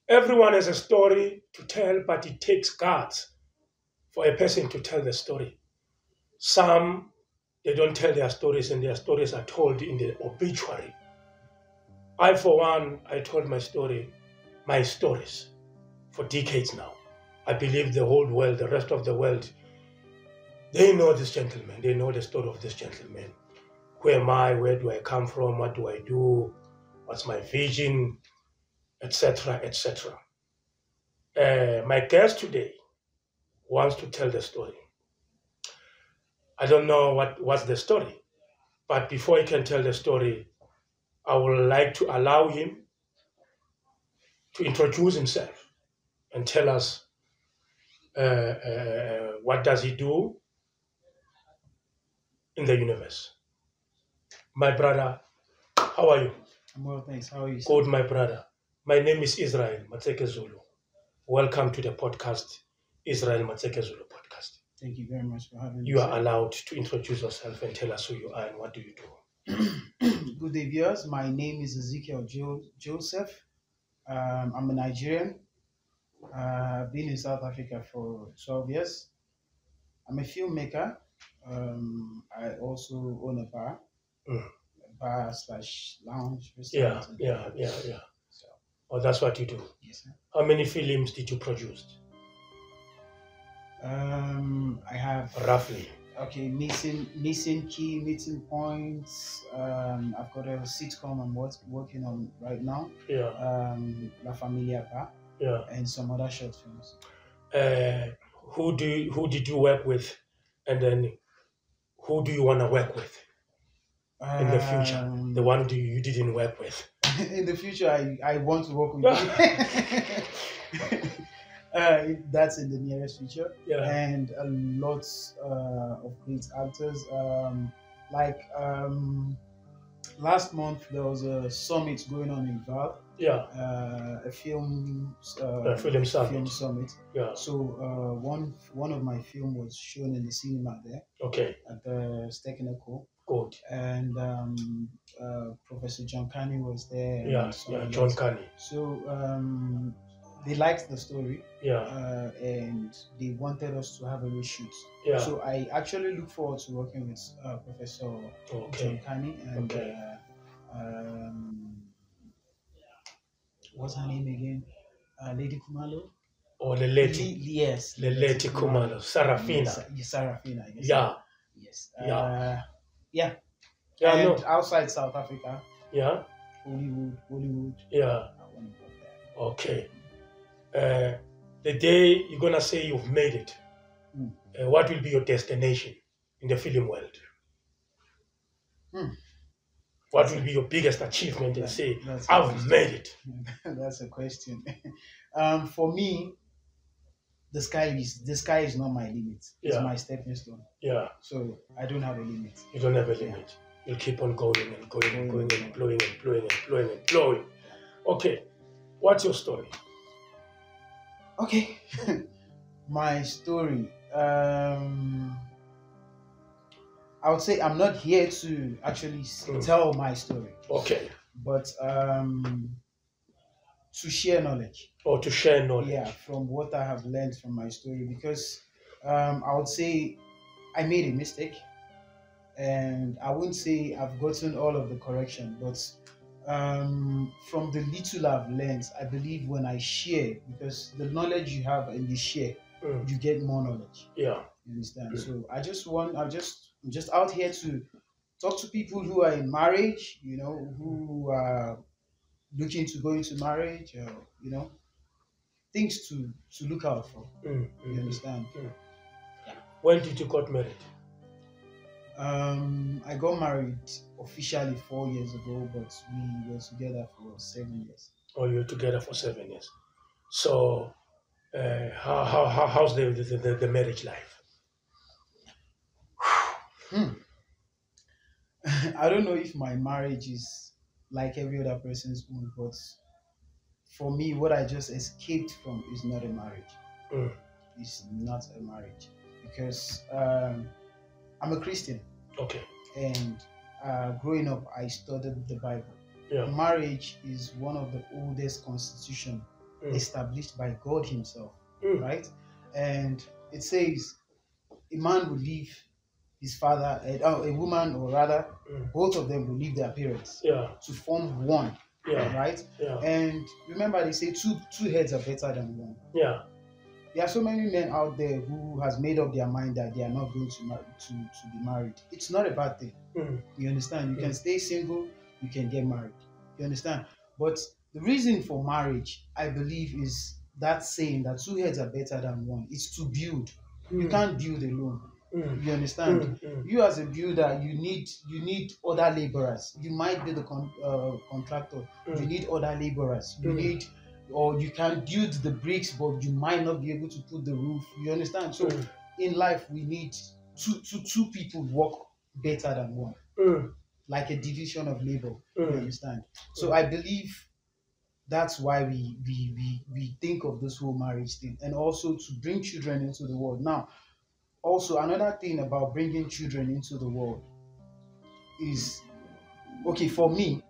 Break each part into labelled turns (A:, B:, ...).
A: Everyone has a story to tell, but it takes guts for a person to tell the story. Some, they don't tell their stories, and their stories are told in the obituary. I, for one, I told my stories for decades now. I believe the whole world, the rest of the world, they know this gentleman. They know the story of this gentleman. Who am I? Where do I come from? What do I do? What's my vision? Etc., etc. My guest today wants to tell the story. I don't know what's the story, but before he can tell the story, I would like to allow him to introduce himself and tell us what does he do in the universe. My brother, how are you?
B: I'm well, thanks. How are you?
A: Good, my brother. My name is Israel Matseke Zulu. Welcome to the podcast, Israel Matseke Zulu podcast.
B: Thank you very much for having me.
A: You are allowed to introduce yourself and tell us who you are and what do you do.
B: Good day, viewers. My name is Ezekiel Joseph. I'm a Nigerian. I've been in South Africa for 12 years. I'm a filmmaker. I also own a bar, /lounge.
A: Yeah.
B: So,
A: Oh, that's what you do.
B: yes, sir.
A: How many films did you produce?
B: I have
A: Roughly.
B: Okay, missing key, meeting points. I've got a sitcom I'm working on right now.
A: Yeah.
B: La Familia Bar.
A: Yeah.
B: And some other short films.
A: Who did you work with, and then who do you want to work with in the future? The one you didn't work with.
B: In the future, I want to work with you. That's in the nearest future.
A: Yeah.
B: And lots of great actors. Last month there was a summit going on in Val.
A: Yeah.
B: A film summit.
A: Yeah.
B: So one of my film was shown in the cinema there.
A: Okay.
B: At the Stekeneko.
A: Good.
B: And Professor John Carney was there.
A: Yeah. John Carney.
B: So they liked the story.
A: Yeah.
B: And they wanted us to have a reshoot.
A: Yeah.
B: So I actually look forward to working with Professor John Carney and what's her name again? Lady Kumalo.
A: Or Leleti.
B: Yes.
A: Leleti Kumalo. Sarafina.
B: Sarafina. Yes.
A: Yeah.
B: Yes.
A: Yeah.
B: And outside South Africa.
A: Yeah.
B: Hollywood.
A: Yeah.
B: I want to go there.
A: Okay. The day you're gonna say you've made it, what will be your destination in the film world? What will be your biggest achievement and say, I've made it?
B: That's a question. For me, the sky is not my limit. It's my stepping stone.
A: Yeah.
B: So I don't have a limit.
A: You don't have a limit. You'll keep on going and going and going and blowing and blowing and blowing and blowing. Okay. What's your story?
B: Okay. My story. I would say I'm not here to actually tell my story.
A: Okay.
B: But to share knowledge.
A: Or to share knowledge.
B: Yeah, from what I have learned from my story. Because I would say I made a mistake. And I wouldn't say I've gotten all of the correction. But from the little I've learned, I believe when I share, because the knowledge you have and you share, you get more knowledge.
A: Yeah.
B: You understand? So I'm just out here to talk to people who are in marriage, who are looking to go into marriage, things to look out for. You understand?
A: Yeah. When did you got married?
B: I got married officially 4 years ago, but we were together for 7 years.
A: Oh, you were together for 7 years. So, how's the marriage life?
B: Hmm. I don't know if my marriage is like every other person's own, but for me, what I just escaped from is not a marriage.
A: Mm.
B: It's not a marriage because I'm a Christian,
A: Okay.
B: and growing up, I studied the Bible.
A: Yeah.
B: Marriage is one of the oldest constitution established by God Himself, right? And it says a man will leave his father, a woman, or rather, both of them will leave their parents to form one, right?
A: Yeah.
B: And remember, they say two heads are better than one.
A: Yeah.
B: There are so many men out there who has made up their mind that they are not going to be married. It's not a bad thing. You understand? You can stay single, you can get married. You understand? But the reason for marriage, I believe, is that saying that two heads are better than one. It's to build. You can't build alone. You understand? You as a builder, you need other laborers. You might be the contractor. You need other laborers. You need, or you can build the bricks, but you might not be able to put the roof. You understand? So in life, we need two people work better than one, like a division of labor. You understand? So I believe that's why we think of this whole marriage thing, and also to bring children into the world. Now, also another thing about bringing children into the world is, okay, for me,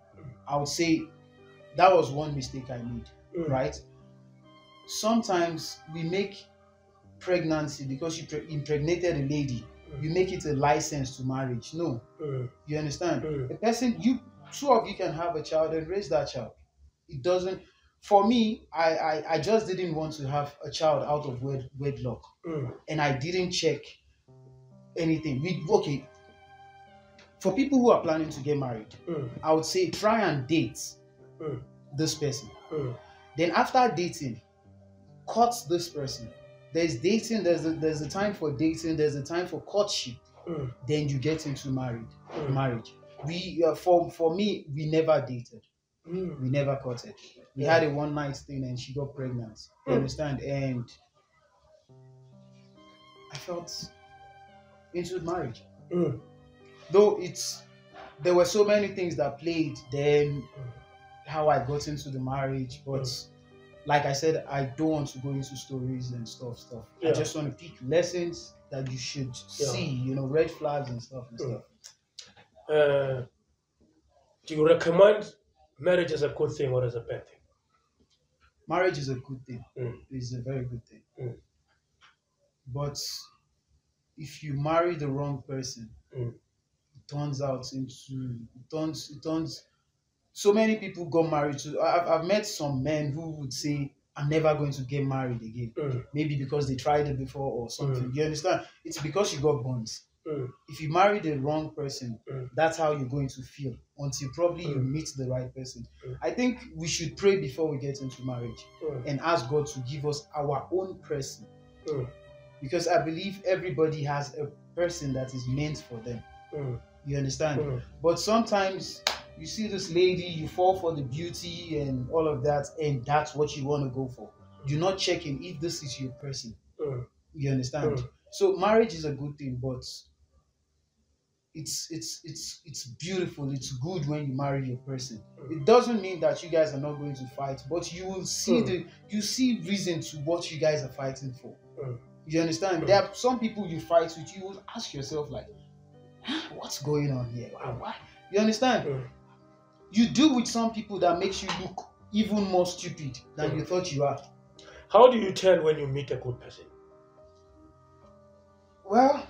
B: I would say that was one mistake I made, right? Sometimes we make pregnancy, because you impregnated a lady, you make it a license to marriage. No, you understand? A person, two of you can have a child and raise that child. It doesn't. For me, I just didn't want to have a child out of wedlock, and I didn't check anything. Okay, for people who are planning to get married, I would say try and date this person. Then after dating, court this person. There's dating, there's a time for dating, there's a time for courtship. Then you get into marriage. We for me, we never dated. We never courted. We had a one night thing and she got pregnant. You understand? And I felt into marriage. Though there were so many things that played then how I got into the marriage, but like I said, I don't want to go into stories and stuff. I just want to pick lessons that you should see, red flags and stuff.
A: Do you recommend marriage as a good thing or as a bad thing?
B: Marriage is a good thing. It's a very good thing. But if you marry the wrong person, it turns. So many people got married to. I've met some men who would say, "I'm never going to get married again." Maybe because they tried it before or something. You understand? It's because you got bonds. If you marry the wrong person, that's how you're going to feel until probably you meet the right person. I think we should pray before we get into marriage and ask God to give us our own person. Because I believe everybody has a person that is meant for them. You understand? But sometimes you see this lady, you fall for the beauty and all of that, and that's what you want to go for. You're not checking if this is your person. You understand? So marriage is a good thing, but it's beautiful. It's good when you marry your person. It doesn't mean that you guys are not going to fight, but you will see you see reason to what you guys are fighting for. You understand? There are some people you fight with, you will ask yourself like, what's going on here? Why? You understand? You do with some people that makes you look even more stupid than you thought you are.
A: How do you tell when you meet a good person?
B: Well,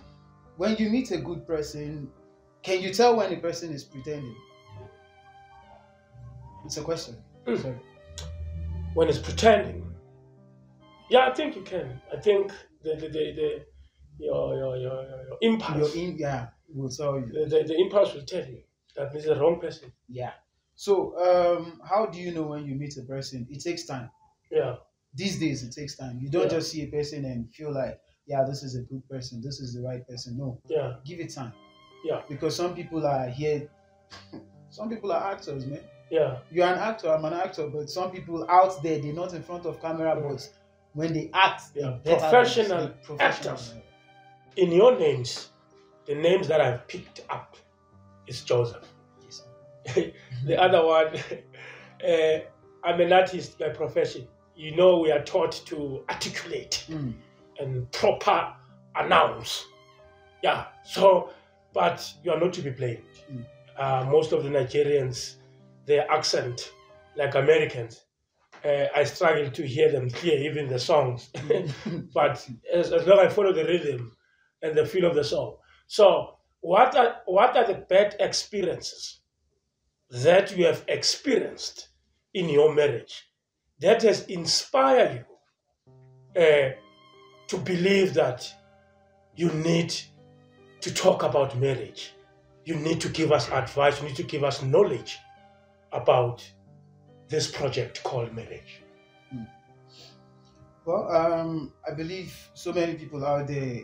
B: when you meet a good person, can you tell when a person is pretending? It's a question. Sorry.
A: When it's pretending? Yeah, I think you can. I think your impulse.
B: Will tell you.
A: The impulse will tell you that this is the wrong person.
B: Yeah. So, how do you know when you meet a person? It takes time.
A: Yeah.
B: These days, it takes time. You don't just see a person and feel like, yeah, this is a good person, this is the right person. No.
A: Yeah.
B: Give it time.
A: Yeah.
B: Because some people are here. Some people are actors, man.
A: Yeah.
B: You're an actor, I'm an actor, but some people out there, they're not in front of camera, but when they act,
A: They are
B: better
A: professional
B: than
A: actors. In your names, the names that I've picked up is Joseph.
B: Yes,
A: The other one, I'm an artist by profession. You know, we are taught to articulate and proper announce. Yeah, so, but you are not to be blamed. Most of the Nigerians, their accent, like Americans, I struggle to hear them clear, even the songs. But as long as I follow the rhythm and the feel of the song. So, what are the bad experiences that you have experienced in your marriage that has inspired you to believe that you need to talk about marriage? You need to give us advice, you need to give us knowledge about this project called marriage.
B: Well, I believe so many people out there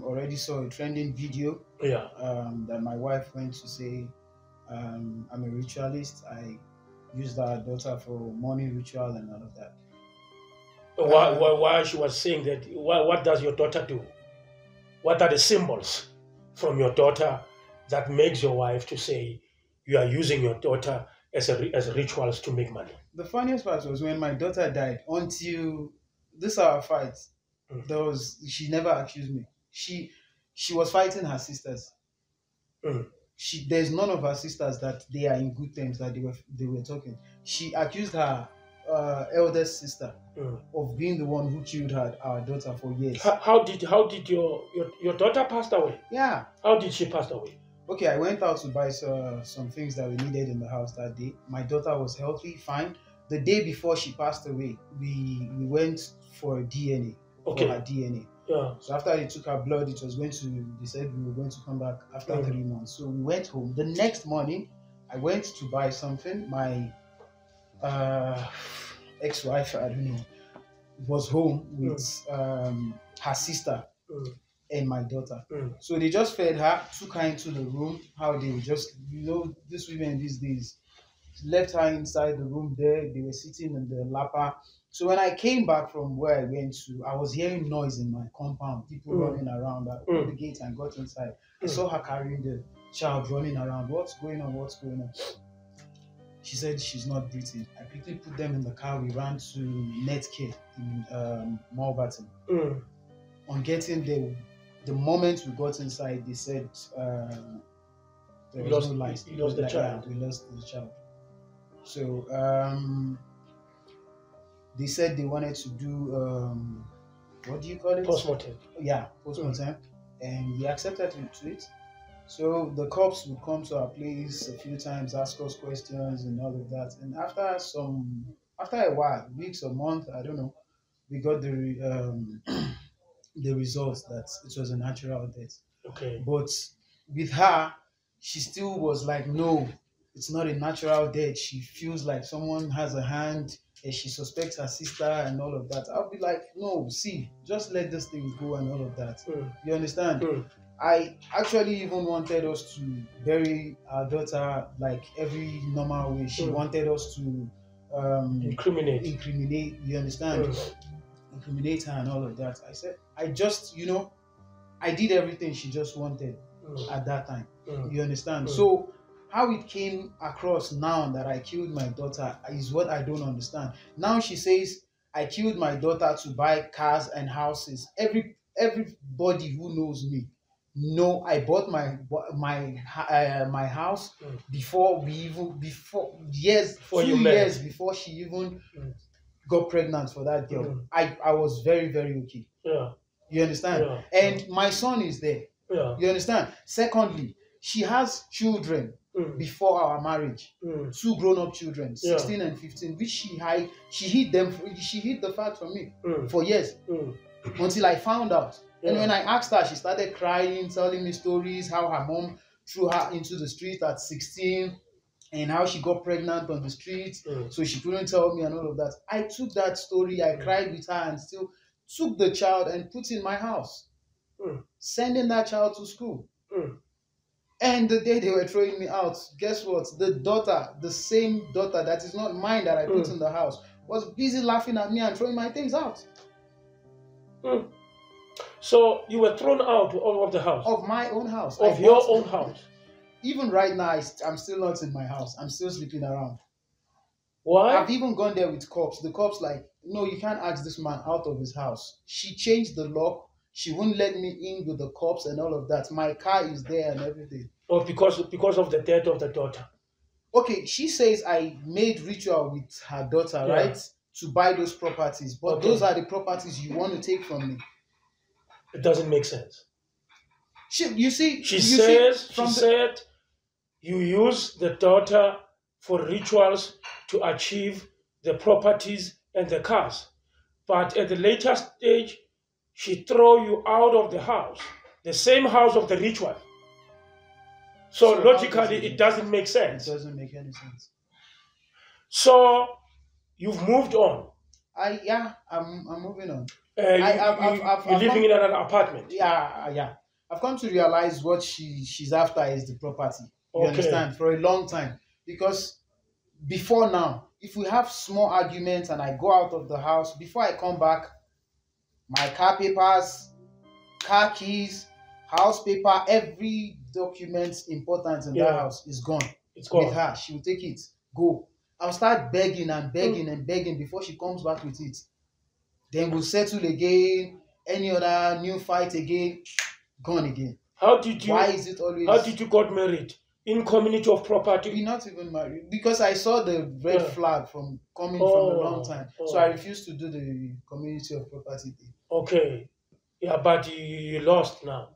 B: already saw a trending video
A: Yeah.
B: that my wife went to say, I'm a ritualist. I used our daughter for morning ritual and all of that.
A: Why she was saying that? What does your daughter do? What are the symbols from your daughter that makes your wife to say you are using your daughter as rituals to make money?
B: The funniest part was when my daughter died. Until this our fight, she never accused me. She was fighting her sisters. There's none of her sisters that they are in good terms, that they were talking. She accused her eldest sister of being the one who killed our daughter for years.
A: How did your daughter pass away?
B: Yeah.
A: How did she pass away?
B: Okay, I went out to buy some things that we needed in the house that day. My daughter was healthy, fine. The day before she passed away, we went for a DNA, for her DNA.
A: Yeah.
B: So after they took her blood, they said we were going to come back after 3 months. So we went home. The next morning, I went to buy something. My ex-wife, I don't know, was home with her sister and my daughter. So they just fed her, took her into the room. How they just, these women these days, left her inside the room there. They were sitting in the lapper. So when I came back from where I went to, I was hearing noise in my compound, people running around. I opened the gate and got inside. I saw her carrying the child running around. What's going on? What's going on? She said she's not breathing. I quickly put them in the car. We ran to Matseke in Malverton. On getting there, the moment we got inside, they said there was no light.
A: We lost the child.
B: We lost the child. So they said they wanted to do what do you call it?
A: Postmortem.
B: Yeah, postmortem, and we accepted to it. So the cops would come to our place a few times, ask us questions and all of that. And after a while, weeks or months, I don't know, we got the results that it was a natural death.
A: Okay.
B: But with her, she still was like, no, it's not a natural death. She feels like someone has a hand, and she suspects her sister and all of that. I'll be like, no, see, just let this thing go and all of that. You understand? I actually even wanted us to bury our daughter like every normal way. She wanted us to incriminate, you understand? Incriminate her and all of that. I said, I just, I did everything she just wanted at that time. You understand? So how it came across now that I killed my daughter is what I don't understand. Now she says I killed my daughter to buy cars and houses. Everybody who knows me know I bought my house before years before she even got pregnant for that girl. I was very, very okay.
A: Yeah.
B: You understand?
A: Yeah.
B: And my son is there.
A: Yeah.
B: You understand? Secondly, she has children before our marriage. 2 grown-up children, 16 and 15, which she hid the fact from me for years until I found out. And when I asked her, she started crying, telling me stories, how her mom threw her into the street at 16 and how she got pregnant on the street, so she couldn't tell me and all of that. I took that story, I cried with her and still took the child and put in my house, sending that child to school. And the day they were throwing me out, guess what? The same daughter that is not mine that I put in the house, was busy laughing at me and throwing my things out.
A: Mm. So you were thrown out of the house?
B: Of my own house.
A: Of your own house?
B: Even right now, I'm still not in my house. I'm still sleeping around.
A: Why?
B: I've even gone there with cops. The cops like, no, you can't ask this man out of his house. She changed the lock. She wouldn't let me in with the cops and all of that. My car is there and everything.
A: Oh, because of the death of the daughter.
B: Okay, she says I made ritual with her daughter, right? To buy those properties. But those are the properties you want to take from me.
A: It doesn't make sense.
B: She
A: said you use the daughter for rituals to achieve the properties and the cars. But at the later stage, she throw you out of the house, the same house of the ritual. So logically, it doesn't make sense.
B: It doesn't make any sense.
A: So you've moved on.
B: I'm moving on.
A: You're living in an apartment.
B: Yeah. I've come to realize what she's after is the property. You understand? For a long time. Because before now, if we have small arguments and I go out of the house, before I come back, my car papers, car keys, house paper, every document important in that house is gone.
A: It's gone.
B: With her. She will take it. Go. I'll start begging and begging and begging before she comes back with it. Then we'll settle again. Any other new fight again. Gone again. Why is it always?
A: How did you got married? In community of property?
B: We're not even married. Because I saw the red flag from coming from a long time. So I refused to do the community of property thing.
A: Okay. Yeah, but you lost now.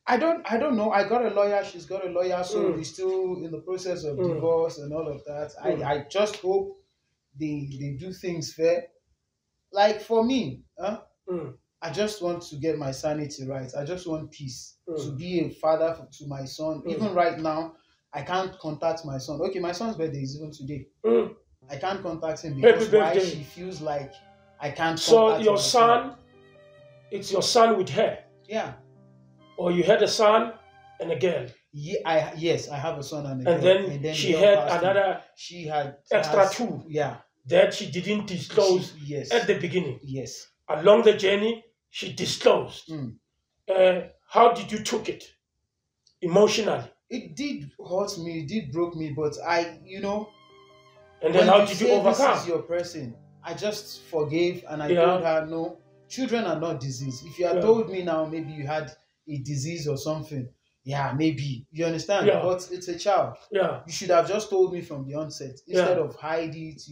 B: I don't know. I got a lawyer, she's got a lawyer, so we're still in the process of divorce and all of that. I just hope they do things fair. Like for me, I just want to get my sanity right. I just want peace. To be a father to my son. Even right now, I can't contact my son. Okay, my son's birthday is even today. I can't contact him because why she feels like I can't.
A: So your son, it's your son with her.
B: Yeah.
A: Or you had a son and a girl.
B: Yeah, yes, I have a son and a girl.
A: And then she had another. She had extra two.
B: Yeah.
A: That she didn't disclose at the beginning.
B: Yes.
A: Along the journey, she disclosed. How did you took it emotionally?
B: It did hurt me. It did broke me. But
A: And then how did you overcome?
B: This is your person. I just forgave and I told her, no, children are not disease. If you had told me now, maybe you had a disease or something. Yeah, maybe. You understand?
A: Yeah.
B: But it's a child.
A: Yeah.
B: You should have just told me from the onset instead of hide it,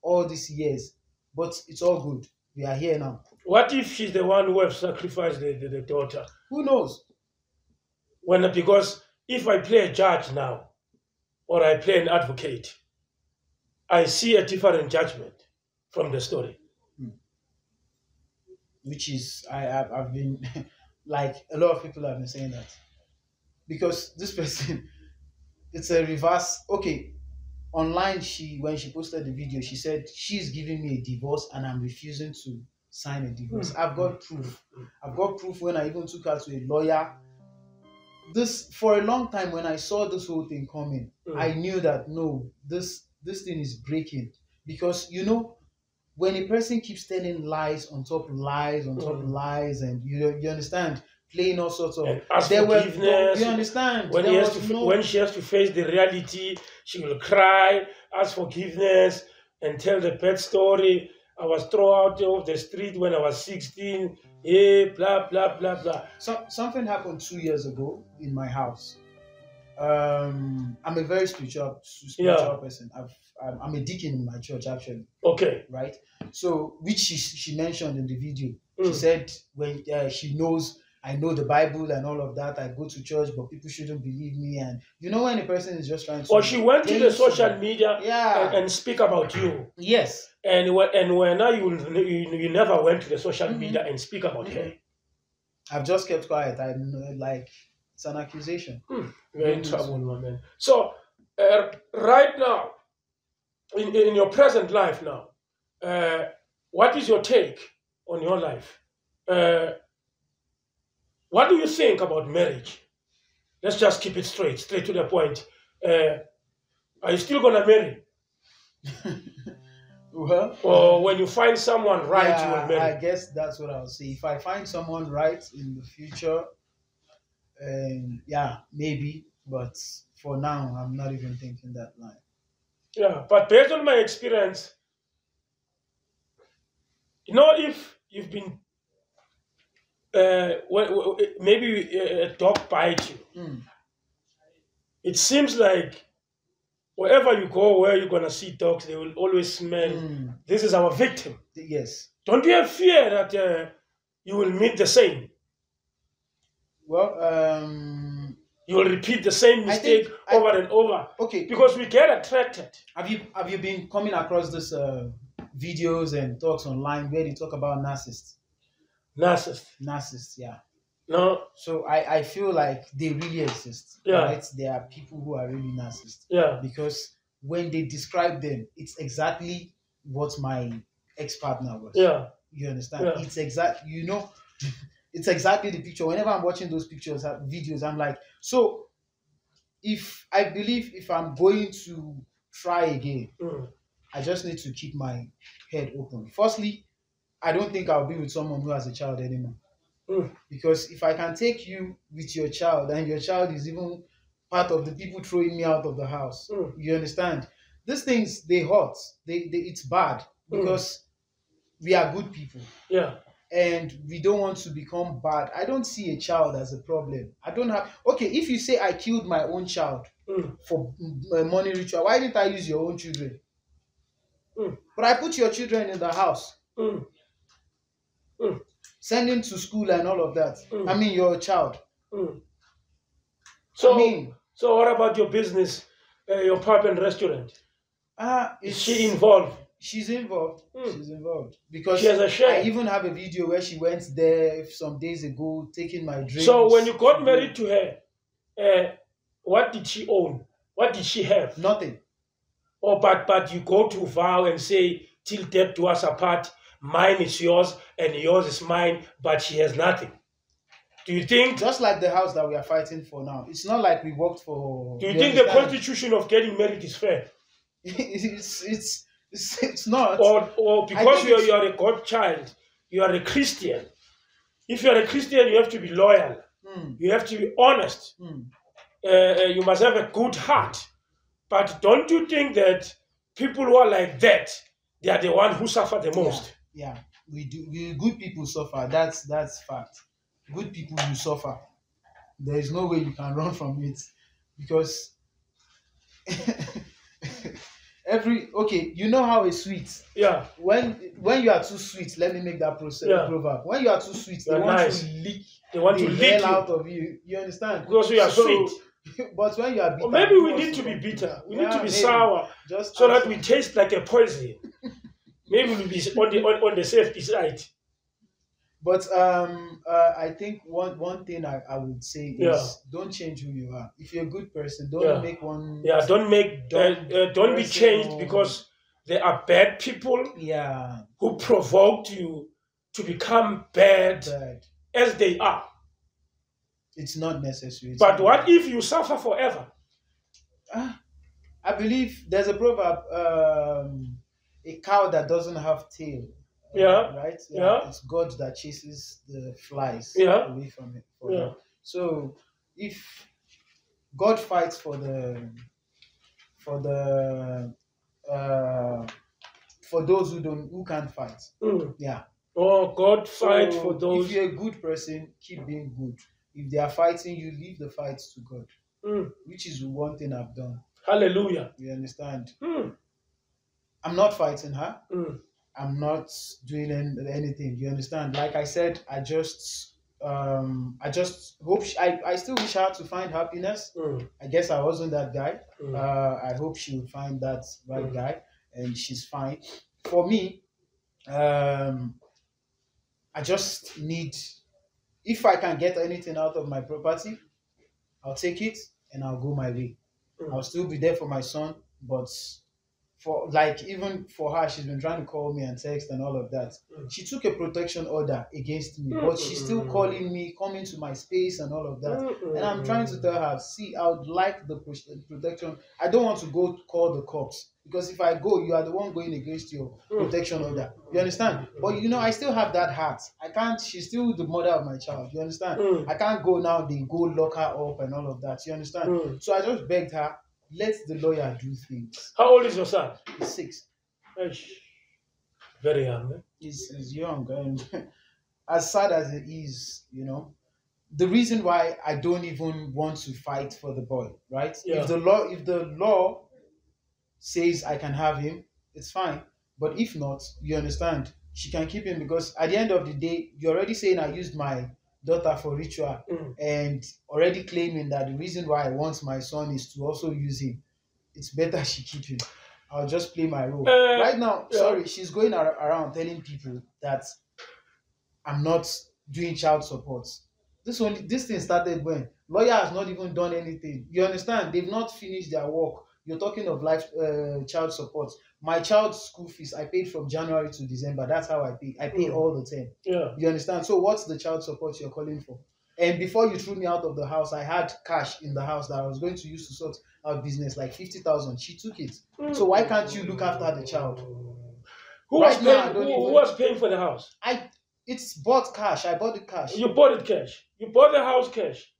B: all these years. But it's all good. We are here now.
A: What if she's the one who have sacrificed the daughter?
B: Who knows?
A: Because if I play a judge now, or I play an advocate, I see a different judgment from the story.
B: Which is, I've been, like a lot of people have been saying that. Because this person, it's a reverse. Okay, online, when she posted the video, she said she's giving me a divorce and I'm refusing to sign a divorce. I've got proof. I've got proof when I even took her to a lawyer. For a long time, when I saw this whole thing coming, I knew that no, this thing is breaking. Because when a person keeps telling lies on top of lies on top of lies, and you understand, playing all sorts of
A: forgiveness.
B: You understand?
A: When she has to face the reality, she will cry, ask forgiveness, and tell the pet story. I was thrown out of the street when I was 16. Blah blah blah blah.
B: Something happened 2 years ago in my house. I'm a very spiritual person. I'm a deacon in my church, actually.
A: Okay.
B: Right? So, which she mentioned in the video. She said when she knows I know the Bible and all of that, I go to church, but people shouldn't believe me. And when a person is just trying to...
A: Or she went to the social media and speak about you.
B: Yes.
A: And when now you never went to the social media and speak about her.
B: I've just kept quiet. I'm like... It's an accusation.
A: You're in trouble, my man. So, right now, in your present life now, what is your take on your life? What do you think about marriage? Let's just keep it straight to the point. Are you still going to marry?
B: Well,
A: Or when you find someone right, you will
B: yeah,
A: marry.
B: I guess that's what I'll say. If I find someone right in the future, yeah, maybe. But for now, I'm not even thinking that line.
A: Yeah, but based on my experience, if you've been maybe a dog bite you,
B: Mm,
A: it seems like wherever you go, where you're gonna see dogs, they will always smell.
B: mm,
A: This is our victim.
B: yes.
A: Don't you have fear that you will meet the same?
B: Well,
A: You will repeat the same
B: I think
A: mistake over and over
B: okay.
A: because we get attracted.
B: Have you been coming across this videos and talks online where they talk about narcissists?
A: Narcissist.
B: Narcissists, yeah.
A: No.
B: So I feel like they really exist,
A: Yeah.
B: right? There are people who are really narcissists
A: Yeah.
B: because when they describe them, it's exactly what my ex-partner was.
A: Yeah.
B: You understand?
A: Yeah.
B: It's it's exactly the picture. Whenever I'm watching those pictures, videos, I'm like, so if I'm going to try again, I just need to keep my head open. Firstly, I don't think I'll be with someone who has a child anymore. Because if I can take you with your child and your child is even part of the people throwing me out of the house, you understand? These things, they hurt. It's bad because we are good people.
A: Yeah.
B: And we don't want to become bad. I don't see a child as a problem. I don't have. Okay, if you say I killed my own child for money ritual, why didn't I use your own children? But I put your children in the house, send him to school and all of that. I mean, your child.
A: So, so what about your business, your pub and restaurant? Is she involved?
B: She's involved. She's involved because
A: she has a share.
B: I even have a video where she went there some days ago, taking my drinks.
A: So when you got married to her, what did she own? What did she have?
B: Nothing.
A: Oh, but you go to vow and say, till death do us apart, mine is yours and yours is mine, but she has nothing. Do you think?
B: Just like the house that we are fighting for now. It's not like we worked for.
A: Do you think the constitution of getting married is fair?
B: It's not.
A: Or because you are a God child, you are a Christian. If you are a Christian, you have to be loyal. You have to be honest. You must have a good heart. But don't you think that people who are like that, they are the ones who suffer the most?
B: Yeah, we do. Good people suffer. That's fact. Good people will suffer. There is no way you can run from it because you know how a sweet.
A: Yeah.
B: When you are too sweet, let me make that proverb. When you are too sweet, they want to lick.
A: They want to lick
B: out of you. You understand?
A: Because we are sweet.
B: But when you are bitter,
A: or maybe we need to be bitter. We need to be sour, so that we taste like a poison. Maybe we'll be on the safe side.
B: But I think one thing I would say is don't change who you are. If you're a good person, don't make one.
A: Yeah, don't be changed because there are bad people.
B: Yeah. Who
A: provoked you to become bad as they are.
B: It's not necessary.
A: But what if you suffer forever?
B: I believe there's a proverb: a cow that doesn't have tail. Right? Yeah. It's God that chases the flies away from it. Them. So if God fights for those who can't fight. Yeah.
A: Oh, God fight for those.
B: If you're a good person, keep being good. If they are fighting you, leave the fights to God. Which is one thing I've done.
A: Hallelujah.
B: You understand? I'm not fighting her. I'm not doing anything. You understand? Like I said, I just hope I still wish her to find happiness. I guess I wasn't that guy. I hope she will find that right guy, and she's fine. For me, I just need, if I can get anything out of my property, I'll take it and I'll go my way. I'll still be there for my son, but for like even for her, she's been trying to call me and text and all of that. She took a protection order against me, but she's still calling me, coming to my space and all of that. And I'm trying to tell her, see, I would like the protection. I don't want to go call the cops, because if I go, you are the one going against your protection order. You understand? But you know, I still have that heart. I can't. She's still the mother of my child. You understand? I can't go now. They go lock her up and all of that. You understand? So I just begged her, let the lawyer do things.
A: How old is your son?
B: He's 6.
A: Very young. Eh?
B: He's young, and as sad as it is, you know, the reason why I don't even want to fight for the boy, right?
A: Yeah.
B: If the law says I can have him, it's fine. But if not, you understand, she can keep him, because at the end of the day, you're already saying I used my daughter for ritual, and already claiming that the reason why I want my son is to also use him. It's better she keep him. I'll just play my role. Right now, sorry, she's going around telling people that I'm not doing child support. This thing started when lawyer has not even done anything. You understand? They've not finished their work. You're talking of child support. My child's school fees I paid from January to December. That's how I pay. I pay all the time.
A: Yeah.
B: You understand? So what's the child support you're calling for? And before you threw me out of the house, I had cash in the house that I was going to use to sort out business, like 50,000. She took it. So why can't you look after the child?
A: Who was paying for the house?
B: It's bought cash. I bought the cash.
A: You bought it cash. You bought the house cash.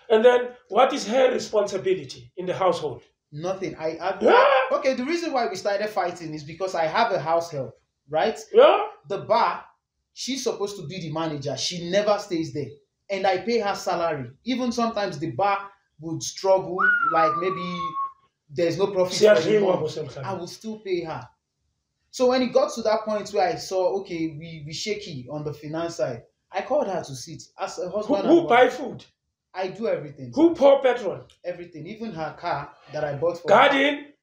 A: And then what is her responsibility in the household?
B: Nothing. Okay, the reason why we started fighting is because I have a house help, right?
A: Yeah.
B: The bar, she's supposed to be the manager. She never stays there. And I pay her salary. Even sometimes the bar would struggle, like maybe there's no profit for the month, I will still pay her. So when it got to that point where I saw, okay, we shaky on the finance side, I called her to sit as a husband.
A: Who buy food?
B: I do everything.
A: Who pour petrol?
B: Everything. Even her car that I bought for
A: garden,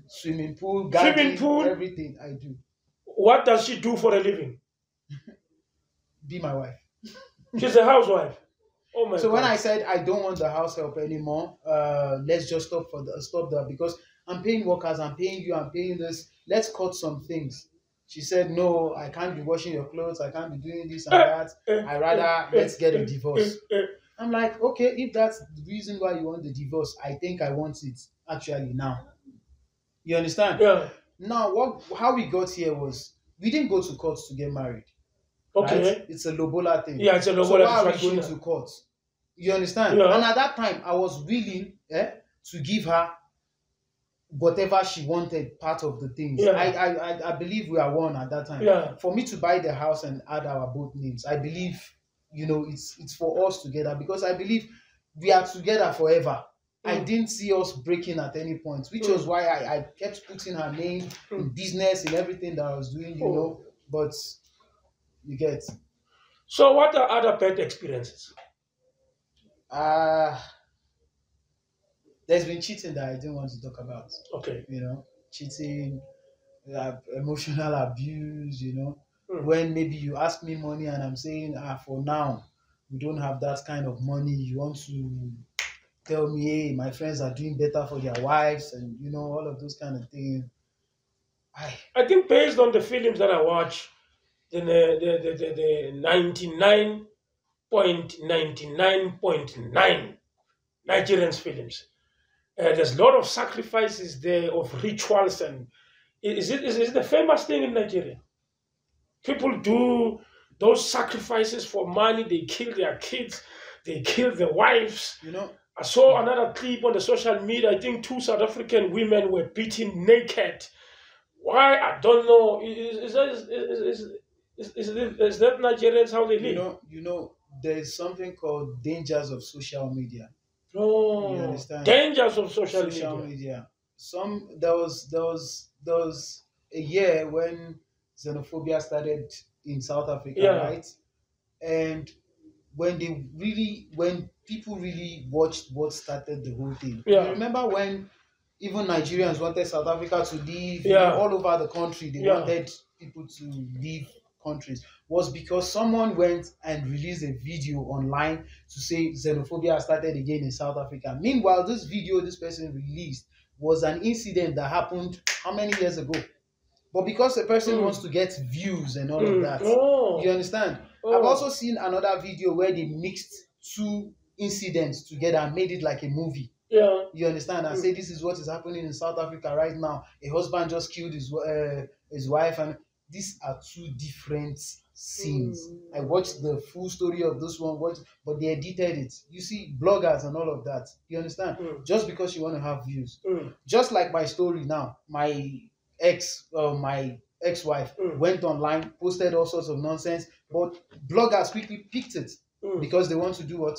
B: swimming pool, garden,
A: swimming pool,
B: everything I do.
A: What does she do for a living?
B: Be my wife.
A: She's a housewife. Oh my
B: so
A: God.
B: When I said I don't want the house help anymore, let's just stop that, because I'm paying workers, I'm paying you, I'm paying this. Let's cut some things. She said, no, I can't be washing your clothes, I can't be doing this and that. I rather let's get a divorce. I'm like, okay, if that's the reason why you want the divorce, I think I want it actually now. You understand?
A: Yeah.
B: Now, how we got here was we didn't go to court to get married.
A: Okay.
B: Right? It's a lobola thing.
A: Yeah, it's a lobola.
B: So why are we going to court? You understand?
A: Yeah.
B: And at that time, I was willing to give her whatever she wanted, part of the things.
A: Yeah.
B: I believe we are one at that time.
A: Yeah.
B: For me to buy the house and add our both names, I believe, you know, it's for us together, because I believe we are together forever. I didn't see us breaking at any point, which was why I kept putting her name in business, in everything that I was doing, you know. But you get.
A: So what are other pet experiences?
B: There's been cheating that I didn't want to talk about.
A: Okay.
B: You know, cheating, emotional abuse, you know. When maybe you ask me money and I'm saying, for now, we don't have that kind of money. You want to tell me, hey, my friends are doing better for their wives, and, you know, all of those kind of things.
A: I think based on the films that I watch, the 99.99.9 Nigerian films, there's a lot of sacrifices there of rituals, and is it the famous thing in Nigeria? People do those sacrifices for money. They kill their kids, they kill their wives.
B: You know,
A: I saw another clip on the social media. I think 2 South African women were beaten naked. Why? I don't know. Is that Nigerians how they live?
B: You know, there's something called dangers of social media.
A: Oh,
B: you understand?
A: Dangers of social
B: media. There was a year when xenophobia started in South Africa, right? And when people really watched what started the whole thing. You remember when even Nigerians wanted South Africa to leave, all over the country, they wanted people to leave countries, was because someone went and released a video online to say xenophobia started again in South Africa. Meanwhile, this video this person released was an incident that happened how many years ago? But because a person wants to get views and all of that, you understand? I've also seen another video where they mixed two incidents together and made it like a movie.
A: Yeah.
B: You understand? And say this is what is happening in South Africa right now. A husband just killed his wife, and these are two different scenes. I watched the full story of this one, but they edited it. You see, bloggers and all of that. You understand? Just because you want to have views. Just like my story now, my ex-wife went online, posted all sorts of nonsense, but bloggers quickly picked it because they want to do what?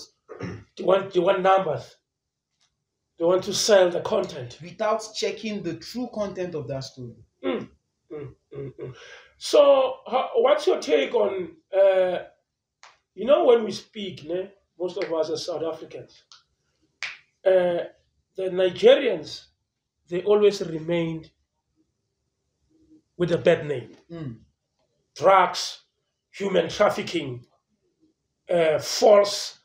A: They want numbers. They want to sell the content
B: without checking the true content of that story.
A: So, what's your take on, when we speak, most of us as South Africans, the Nigerians, they always remained with a bad name. Drugs, human trafficking, false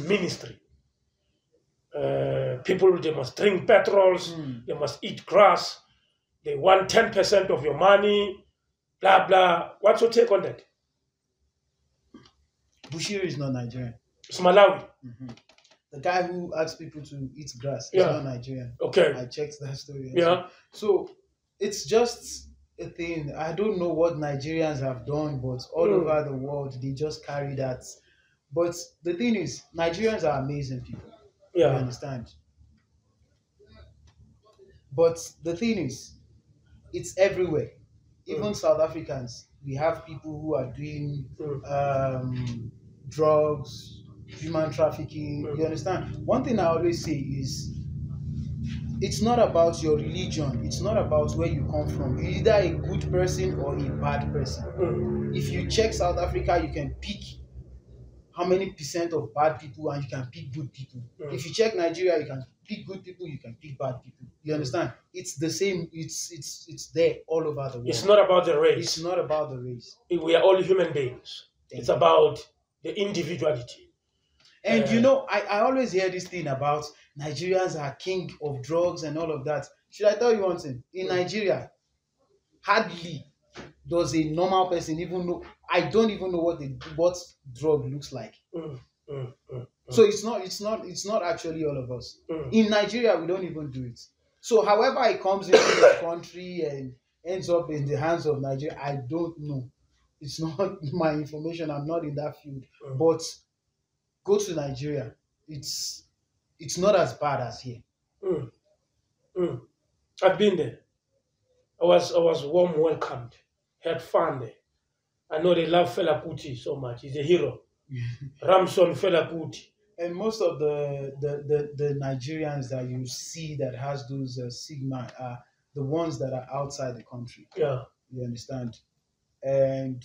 A: ministry. People, they must drink petrols, they must eat grass, they want 10% of your money, blah, blah. What's your take on that?
B: Bushiri is not Nigerian.
A: It's Malawi.
B: The guy who asks people to eat grass is not Nigerian.
A: Okay.
B: I checked that story.
A: Yeah.
B: So it's just a thing. I don't know what Nigerians have done, but all over the world, they just carry that. But the thing is, Nigerians are amazing people.
A: Yeah.
B: You understand? But the thing is, it's everywhere. Even South Africans, we have people who are doing drugs, human trafficking. You understand? One thing I always say is, it's not about your religion. It's not about where you come from. You're either a good person or a bad person. If you check South Africa, you can pick how many percent of bad people and you can pick good people. If you check Nigeria, you can pick good people, you can pick bad people. You understand? It's the same. It's there all over the world.
A: It's not about the race.
B: It's not about the race.
A: We are all human beings. It's about the individuality.
B: And I always hear this thing about Nigerians are king of drugs and all of that. Should I tell you one thing? In Nigeria, hardly does a normal person even know. I don't even know what drug looks like. So it's not actually all of us. In Nigeria, we don't even do it. So however it comes into the country and ends up in the hands of Nigeria, I don't know. It's not my information. I'm not in that field. But go to Nigeria. It's not as bad as here.
A: I've been there. I was warm welcomed. Had fun there. I know they love Fela Kuti so much. He's a hero. Ramson Fela Kuti.
B: And most of the Nigerians that you see that has those stigma are the ones that are outside the country.
A: Yeah.
B: You understand? And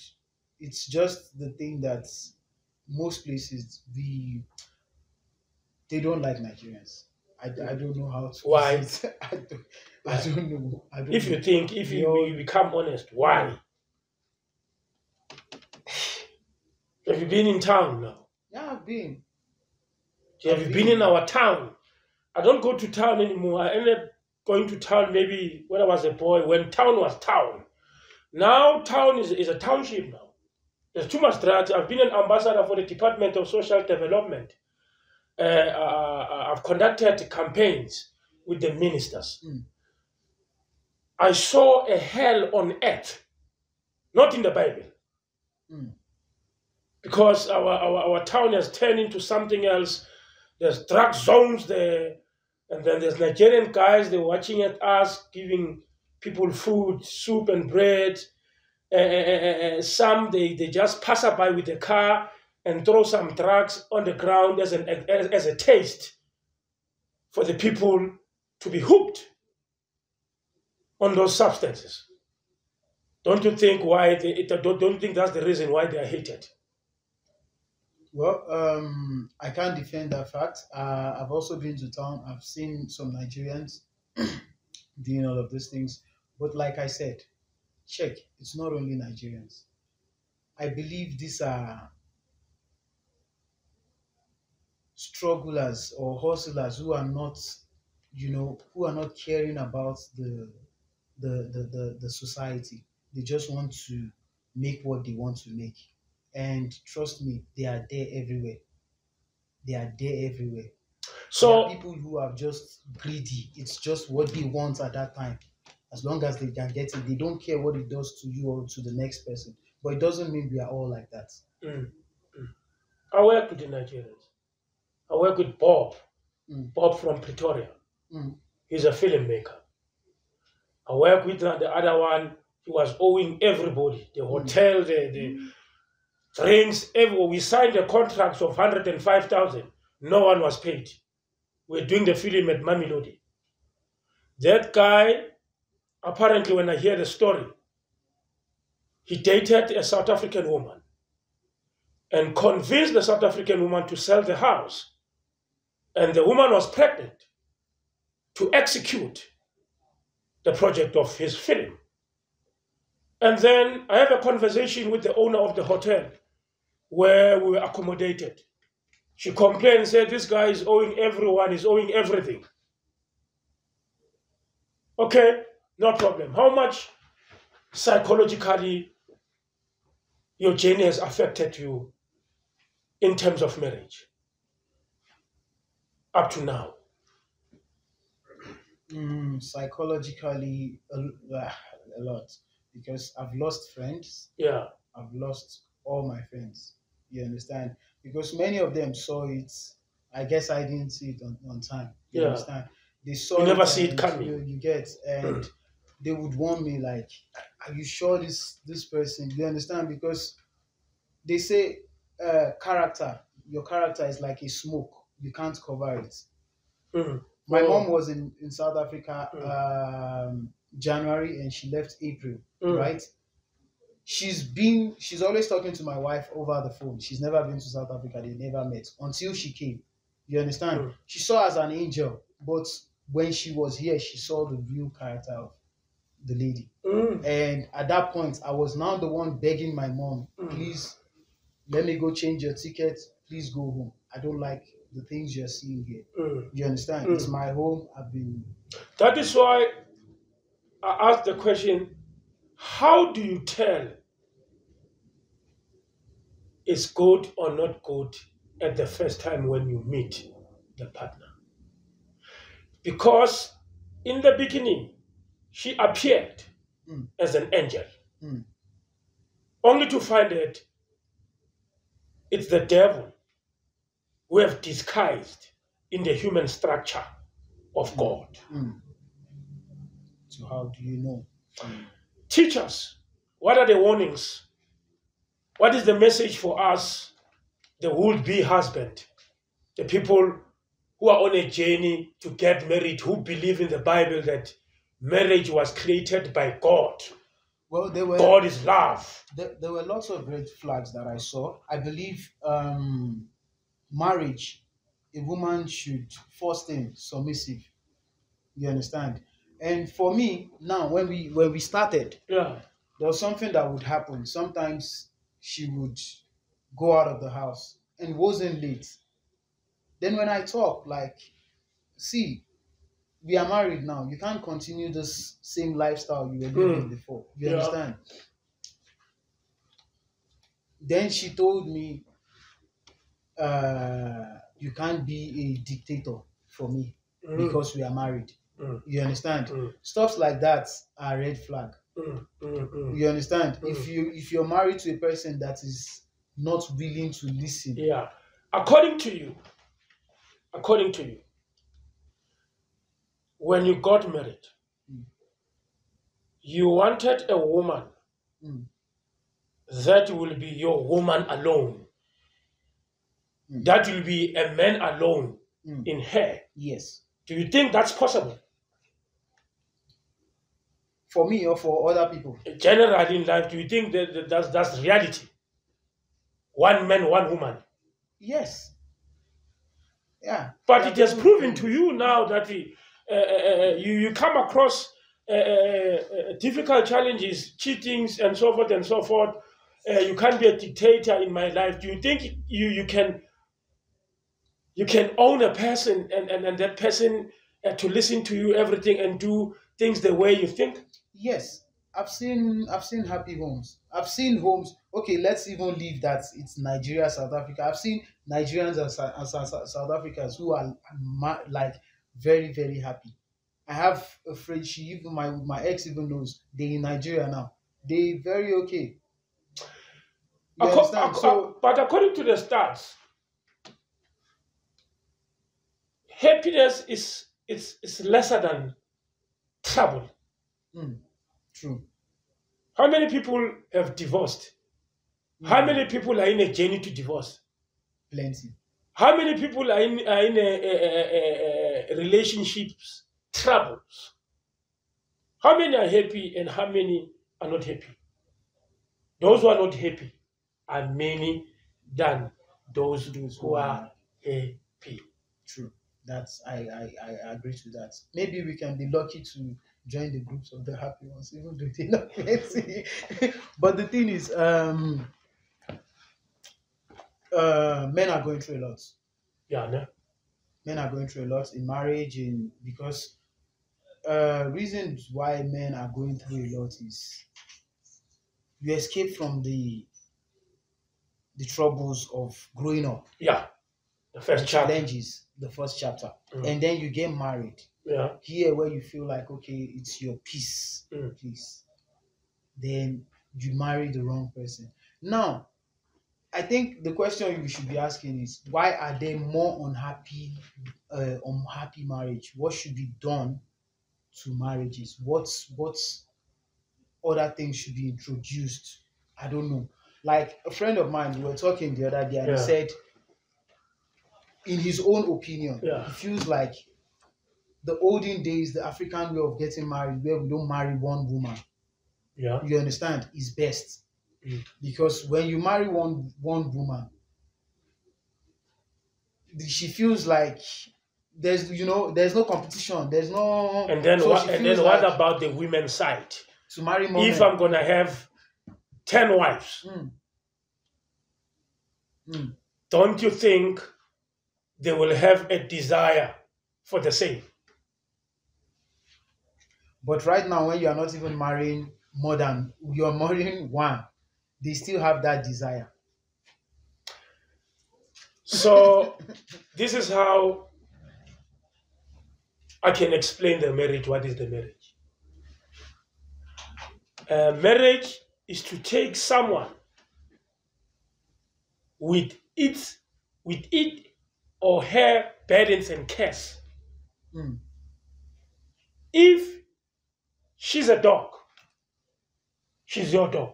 B: it's just the thing that most places they don't like Nigerians. I don't know how to.
A: Why?
B: I don't know.
A: If you become honest, why? Have you been in town now?
B: Yeah, I've been.
A: Have you been in our town? I don't go to town anymore. I ended up going to town maybe when I was a boy, when town was town. Now town is a township now. There's too much drugs. I've been an ambassador for the Department of Social Development. I've conducted campaigns with the ministers. I saw a hell on earth, not in the Bible. Because our town has turned into something else. There's drug zones there, and then there's Nigerian guys, they're watching at us, giving people food, soup and bread. Some, they just pass by with a car and throw some drugs on the ground as a taste for the people to be hooked on those substances. Don't you think don't think that's the reason why they are hated?
B: Well, I can't defend that fact. I've also been to town. I've seen some Nigerians doing all of these things. But like I said, check, it's not only Nigerians. I believe these are strugglers or hustlers who are not who are not caring about the society. They just want to make what they want to make. And trust me, they are there everywhere. They are there everywhere. There are
A: So,
B: people who are just greedy. It's just what they want at that time. As long as they can get it, they don't care what it does to you or to the next person. But it doesn't mean we are all like that.
A: mm, mm. I work with the Nigerians. I work with Bob.
B: Mm,
A: Bob from Pretoria.
B: mm,
A: He's a filmmaker. I work with the other one. He was owing everybody, the hotel, the drinks, everyone. We signed a contract of 105,000. No one was paid. We're doing the film at Mamelodi. That guy, apparently, when I hear the story, he dated a South African woman and convinced the South African woman to sell the house. And the woman was pregnant to execute the project of his film. And then I have a conversation with the owner of the hotel where we were accommodated. She complained and said, this guy is owing everyone, is owing everything. Okay, no problem. How much psychologically your journey has affected you in terms of marriage up to now?
B: Psychologically, a lot. Because I've lost friends.
A: Yeah.
B: I've lost all my friends. You understand? Because many of them saw it. I guess I didn't see it on time. You
A: Yeah.
B: understand? They saw
A: You
B: it.
A: never see it
B: and
A: coming.
B: You get, and they would warn me like, "Are you sure this person?" You understand? Because they say, your character is like a smoke. You can't cover it.
A: Mm.
B: My
A: Oh.
B: mom was in South Africa January, and she left April, right? She's always talking to my wife over the phone. She's never been to South Africa. They never met until she came. You understand? She saw her as an angel, but when she was here, she saw the real character of the lady. And at that point, I was now the one begging my mom, please let me go change your ticket. Please go home. I don't like the things you're seeing here. You understand? It's my home.
A: That is why I asked the question, how do you tell it's good or not good at the first time when you meet the partner? Because in the beginning, she appeared as an angel, only to find that it's the devil who have disguised in the human structure of God.
B: So how do you know?
A: Teach us, what are the warnings? What is the message for us, the would-be husband, the people who are on a journey to get married, who believe in the Bible that marriage was created by God?
B: Well,
A: God is love.
B: There were lots of red flags that I saw. I believe marriage, a woman should first thing submissive. You understand? And for me now, when we started,
A: Yeah.
B: there was something that would happen. Sometimes she would go out of the house and wasn't late. Then when I talk, like, see, we are married now. You can't continue this same lifestyle you were living before. You understand? Then she told me, you can't be a dictator for me because we are married. You understand? Stuff like that are red flag. You understand? If you're married to a person that is not willing to listen.
A: Yeah. According to you, when you got married, you wanted a woman that will be your woman alone. That will be a man alone in her.
B: Yes.
A: Do you think that's possible?
B: For me or for other people?
A: Generally in life, do you think that's reality? One man, one woman.
B: Yes. Yeah.
A: But it has proven to you now that you come across difficult challenges, cheatings, and so forth and so forth. You can't be a dictator in my life. Do you think you can own a person and that person to listen to you, everything, and do things the way you think?
B: Yes, I've seen happy homes. I've seen homes. Okay, let's even leave that it's Nigeria, South Africa. I've seen Nigerians and South Africans who are like very very happy. I have a friend. She even my ex even knows they in Nigeria now. They very okay. You understand? So,
A: But according to the stats, happiness is lesser than trouble.
B: true.
A: How many people have divorced? How many people are in a journey to divorce?
B: Plenty.
A: How many people are in relationships troubles? How many are happy and how many are not happy? Those who are not happy are many than those who are happy.
B: True. That's I agree to that. Maybe we can be lucky to join the groups of the happy ones, even though they're not plenty. But the thing is, men are going through a lot.
A: Yeah, no?
B: Men are going through a lot in marriage, because reasons why men are going through a lot is you escape from the troubles of growing up.
A: Yeah, the first chapter.
B: Challenges, the first chapter, and then you get married.
A: Yeah,
B: here where you feel like okay, it's your peace, please. Then you marry the wrong person. Now, I think the question we should be asking is why are there more unhappy marriage? What should be done to marriages? What's other things should be introduced? I don't know. Like a friend of mine, we were talking the other day, and he said, in his own opinion, he feels like the olden days, the African way of getting married, where we don't marry one woman, you understand, is best. Because when you marry one woman, she feels like there's no competition, there's no.
A: And then what about the women's side?
B: To marry more
A: if
B: men.
A: I'm gonna have 10 wives, don't you think they will have a desire for the same?
B: But right now, when you are not even marrying more than you're marrying one, they still have that desire.
A: So this is how I can explain the marriage. What is the marriage? Marriage is to take someone with it or her burdens and cares. If she's a dog, she's your dog.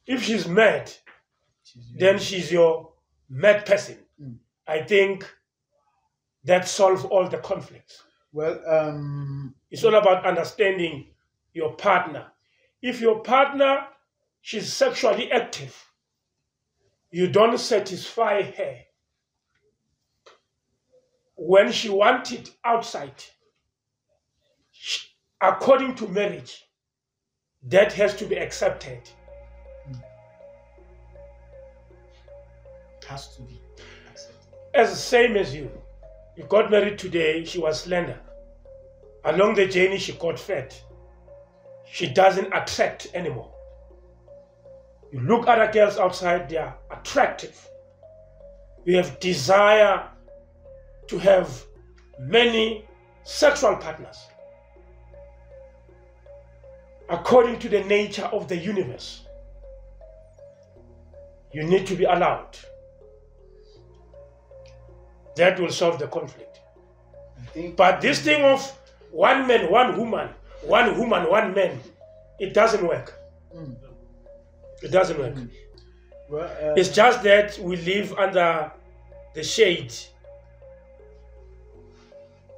A: If she's mad, then she's your mad person. I think that solves all the conflicts.
B: Well,
A: it's all about understanding your partner. If your partner, she's sexually active, you don't satisfy her when she wants it outside, according to marriage, that has to be accepted.
B: Has to be accepted.
A: As the same as you. You got married today, she was slender. Along the journey, she got fat. She doesn't attract anymore. You look at other girls outside, they are attractive. You have desire to have many sexual partners. According to the nature of the universe, you need to be allowed. That will solve the conflict. But this thing of one man, one woman, one man, it doesn't work. It doesn't work.
B: Well,
A: it's just that we live under the shade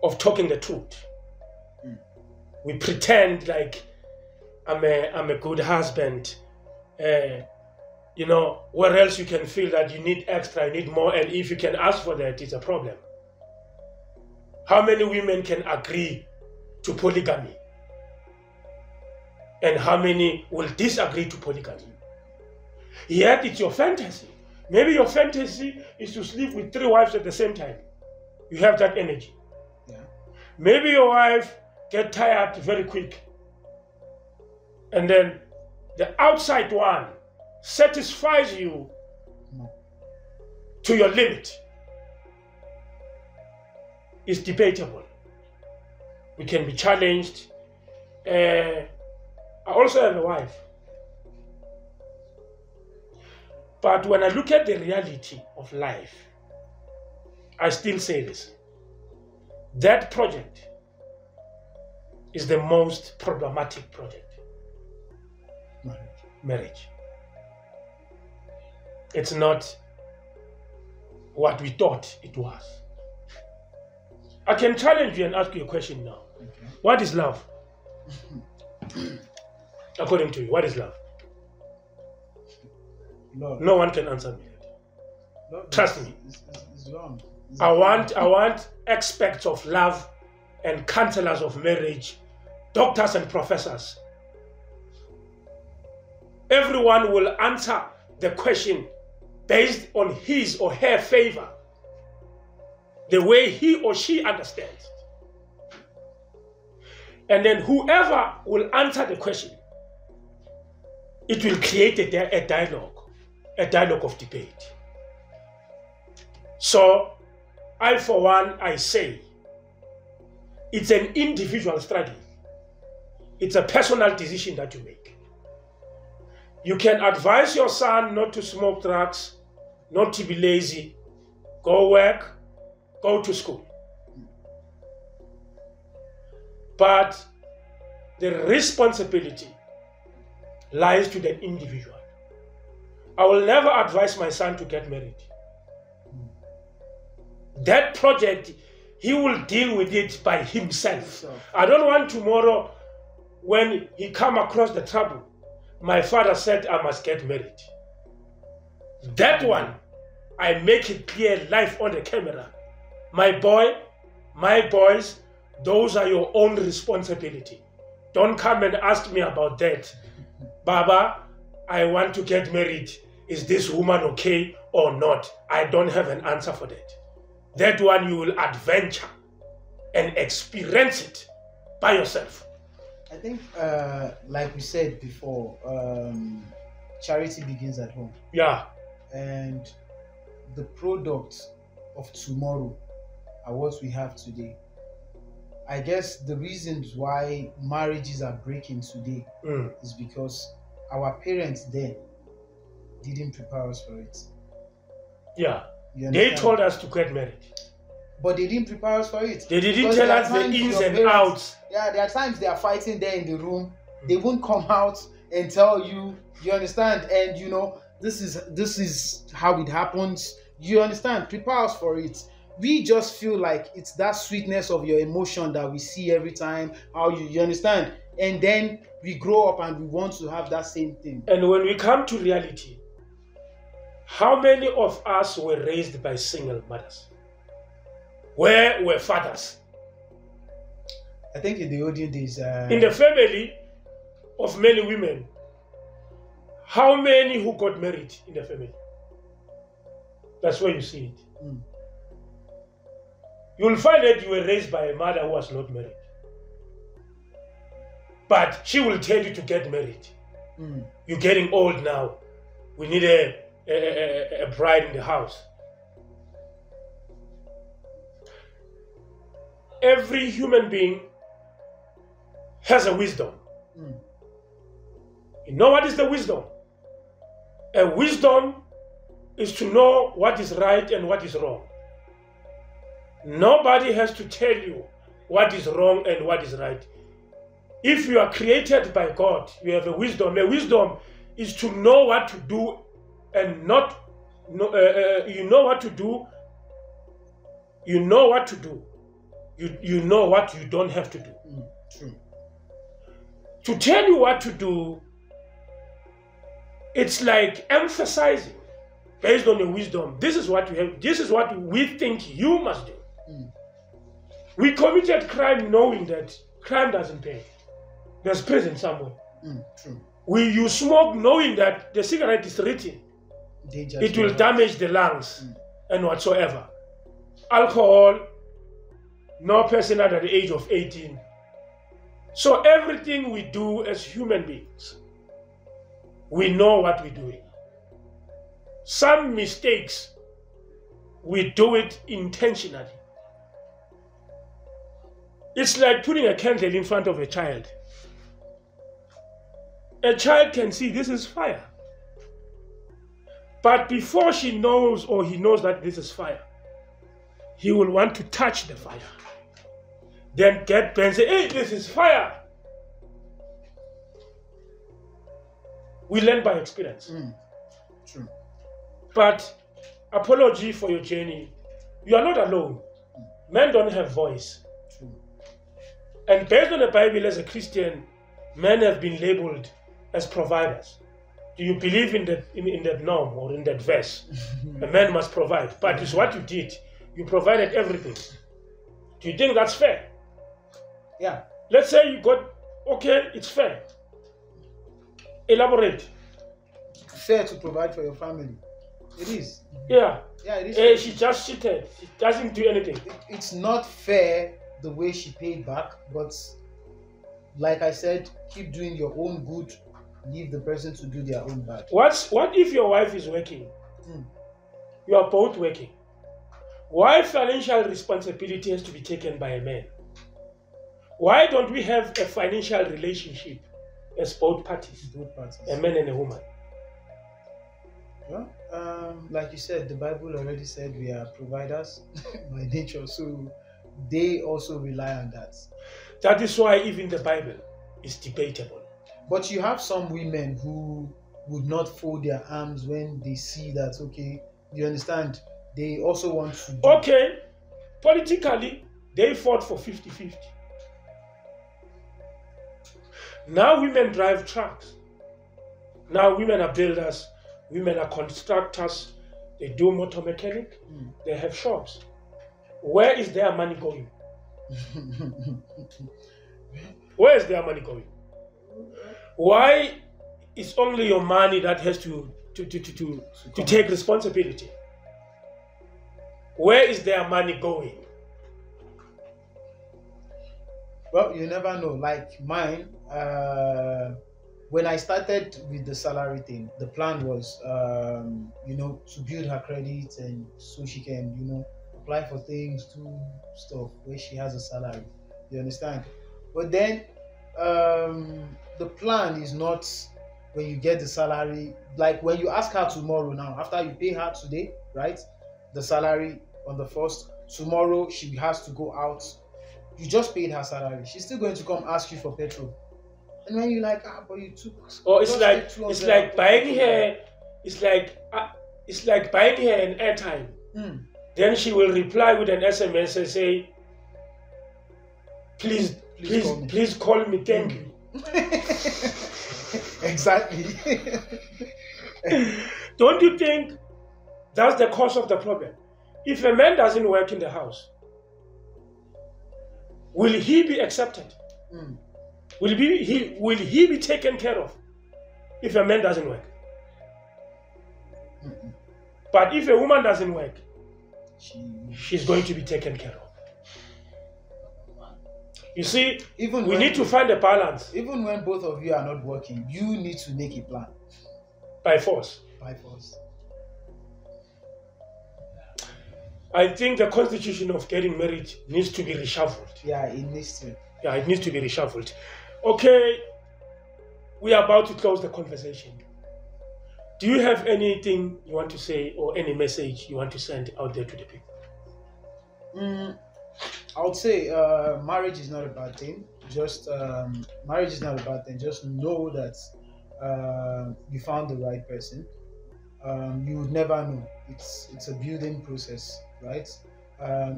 A: of talking the truth. We pretend like I'm a good husband. Where else you can feel that you need extra, you need more, and if you can ask for that, it's a problem. How many women can agree to polygamy? And how many will disagree to polygamy? Yet it's your fantasy. Maybe your fantasy is to sleep with 3 wives at the same time. You have that energy. Maybe your wife get tired very quick, and then the outside one satisfies you to your limit. It's debatable. We can be challenged. I also have a wife. But when I look at the reality of life, I still say this. That project is the most problematic project. Marriage. It's not what we thought it was. I can challenge you and ask you a question now. Okay. What is love? According to you, what is love?
B: Love.
A: No one can answer me.
B: Love.
A: Trust me.
B: It's long.
A: I want experts of love and counselors of marriage, doctors and professors. Everyone will answer the question based on his or her favor, the way he or she understands. And then whoever will answer the question, it will create a dialogue of debate. So, I for one, I say, it's an individual struggle. It's a personal decision that you make. You can advise your son not to smoke drugs, not to be lazy, go work, go to school. But the responsibility lies to the individual. I will never advise my son to get married. That project, he will deal with it by himself. I don't want tomorrow, when he come across the trouble, my father said I must get married. That one, I make it clear live on the camera. My boy, my boys, those are your own responsibility. Don't come and ask me about that. Baba, I want to get married. Is this woman okay or not? I don't have an answer for that. That one you will adventure and experience it by yourself.
B: I think, like we said before, charity begins at home.
A: Yeah.
B: And the products of tomorrow are what we have today. I guess the reasons why marriages are breaking today is because our parents then didn't prepare us for it.
A: Yeah. They told us to get married.
B: But they didn't prepare us for it.
A: They didn't tell us the ins and outs.
B: Yeah, there are times they are fighting there in the room. They won't come out and tell you, you understand? And you know, this is how it happens. You understand? Prepare us for it. We just feel like it's that sweetness of your emotion that we see every time. How you understand? And then we grow up and we want to have that same thing.
A: And when we come to reality, how many of us were raised by single mothers? Where were fathers?
B: I think in the olden days...
A: in the family of many women, how many who got married in the family? That's where you see it. You'll find that you were raised by a mother who was not married. But she will tell you to get married. You're getting old now. We need a bride in the house. Every human being has a wisdom. You know what is the wisdom? A wisdom is to know what is right and what is wrong. Nobody has to tell you what is wrong and what is right. If you are created by God, you have a wisdom. A wisdom is to know what to do and not, you know what to do. You know what to do. You know what you don't have to do.
B: True.
A: To tell you what to do, it's like emphasizing based on your wisdom. This is what you have. This is what we think you must do. We committed crime knowing that crime doesn't pay. There's prison somewhere.
B: True.
A: You smoke knowing that the cigarette is written. It will damage the lungs and whatsoever. Alcohol, no person under the age of 18. So everything we do as human beings, we know what we're doing. Some mistakes, we do it intentionally. It's like putting a candle in front of a child. A child can see this is fire. But before she knows or he knows that this is fire, he will want to touch the fire. Then get bent and say, hey, this is fire. We learn by experience.
B: True.
A: But apology for your journey. You are not alone. Men don't have voice.
B: True.
A: And based on the Bible as a Christian, men have been labeled as providers. Do you believe in that norm or in that verse? A man must provide. But it's what you did. You provided everything. Do you think that's fair?
B: Yeah.
A: Let's say you got, okay, it's fair. Elaborate.
B: Fair to provide for your family. It is.
A: Yeah.
B: Yeah, it is.
A: She just cheated. She doesn't do anything.
B: It's not fair the way she paid back, but like I said, keep doing your own good. Leave the person to do their own bad.
A: What if your wife is working? You are both working. Why financial responsibility has to be taken by a man? Why don't we have a financial relationship as both parties?
B: Both parties.
A: A man and a woman.
B: Well, like you said, the Bible already said we are providers by nature, so they also rely on that.
A: That is why even the Bible is debatable.
B: But you have some women who would not fold their arms when they see that, okay, you understand, they also want to do.
A: Okay, politically, they fought for 50-50. Now women drive trucks. Now women are builders, women are constructors, they do motor mechanic, they have shops. Where is their money going? Where is their money going? Why is only your money that has to take responsibility? Where is their money going?
B: Well, you never know. Like mine, when I started with the salary thing, the plan was, to build her credit and so she can, apply for things, do stuff where she has a salary. You understand? But then, the plan is not when you get the salary, like when you ask her tomorrow now, after you pay her today, right? The salary on the 1st, tomorrow she has to go out. You just paid her salary. She's still going to come ask you for petrol. And when you're like, but you took.
A: Or it's like buying her. It's like buying her an airtime. Then she will reply with an SMS and say, please call me, thank you.
B: Exactly.
A: Don't you think that's the cause of the problem? If a man doesn't work in the house, will he be accepted? Will he be taken care of if a man doesn't work? But if a woman doesn't work, she's going to be taken care of. You see, we need to find a balance.
B: Even when both of you are not working, you need to make a plan.
A: By force.
B: By force.
A: I think the constitution of getting married needs to be reshuffled.
B: Yeah, it needs to.
A: Yeah, it needs to be reshuffled. Okay, we are about to close the conversation. Do you have anything you want to say or any message you want to send out there to the people?
B: I would say marriage is not a bad thing. Just marriage is not a bad thing. Just know that you found the right person. You would never know. It's a building process, right?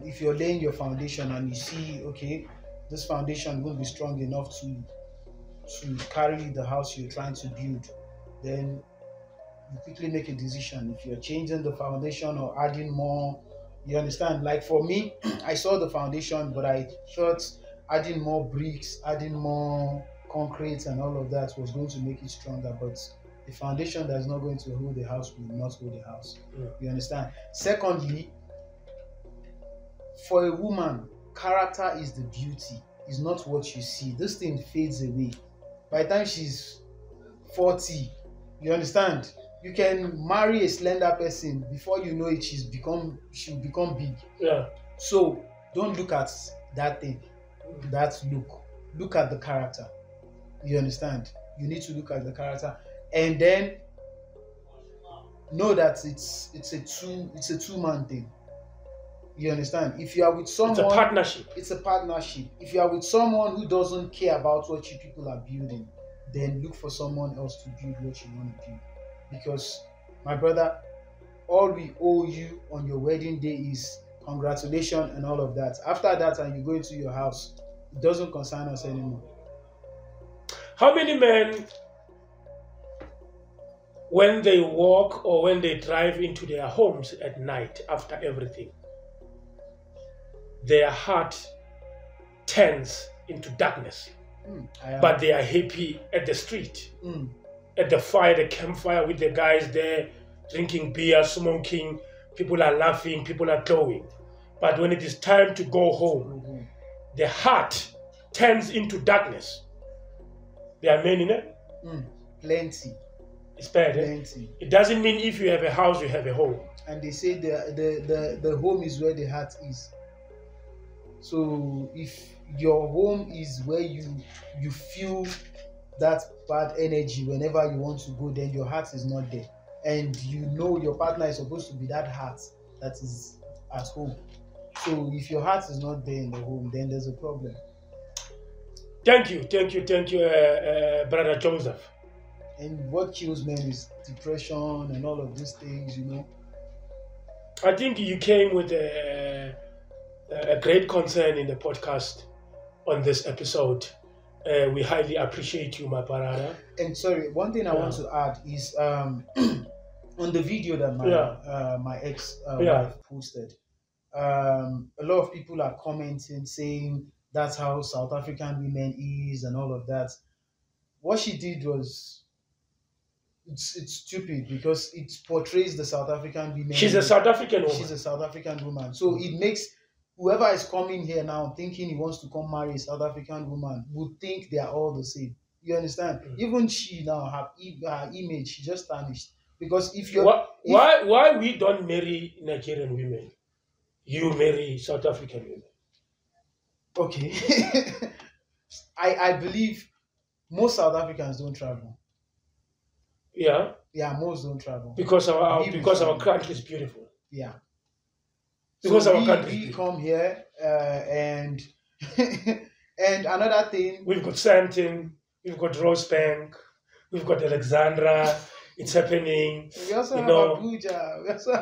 B: If you're laying your foundation and you see, okay, this foundation won't be strong enough to carry the house you're trying to build, then you quickly make a decision. If you're changing the foundation or adding more, you understand? Like for me, I saw the foundation, but I thought adding more bricks, adding more concrete and all of that was going to make it stronger. But the foundation that's not going to hold the house will not hold the house. You understand? Secondly, for a woman, character is the beauty. It's not what you see. This thing fades away. By the time she's 40, you understand? You can marry a slender person, before you know it, she'll become big.
A: Yeah.
B: So don't look at that thing, that look. Look at the character. You understand? You need to look at the character, and then know that it's a two-man thing. You understand? If you are with someone,
A: it's a partnership.
B: It's a partnership. If you are with someone who doesn't care about what you people are building, then look for someone else to build what you want to build. Because, my brother, all we owe you on your wedding day is congratulations and all of that. After that, and you go into your house, it doesn't concern us anymore.
A: How many men, when they walk or when they drive into their homes at night after everything, their heart turns into darkness, but they are happy at the street, at the fire, the campfire with the guys there, drinking beer, smoking, people are laughing, people are glowing. But when it is time to go home, the heart turns into darkness. There are many, ne?
B: Plenty.
A: It's bad,
B: plenty.
A: Eh? It doesn't mean if you have a house, you have a home.
B: And they say the home is where the heart is. So if your home is where you feel that bad energy whenever you want to go, then your heart is not there. And you know your partner is supposed to be that heart that is at home. So if your heart is not there in the home, then there's a problem.
A: Thank you, Brother Joseph.
B: And what kills men is depression and all of these things, you know.
A: I think you came with a great concern in the podcast on this episode. We highly appreciate you, my brother.
B: And sorry, one thing I want to add is on the video that my ex-wife posted, a lot of people are commenting saying that's how South African women is and all of that. What she did was it's stupid because it portrays the South African women.
A: She's a South African woman.
B: She's a South African woman. So it makes whoever is coming here now thinking he wants to come marry a South African woman would think they are all the same. You understand? Even she now, her image, she just tarnished. Because if you're...
A: Why we don't marry Nigerian women? You marry South African women.
B: Okay. I believe most South Africans don't travel.
A: Yeah?
B: Yeah, most don't travel.
A: Because our country is beautiful.
B: Yeah.
A: Because
B: so
A: our country
B: we come here and and another thing,
A: we've got Sandton, we've got Rosebank, we've got Alexandra. It's happening.
B: We also have Abuja. We also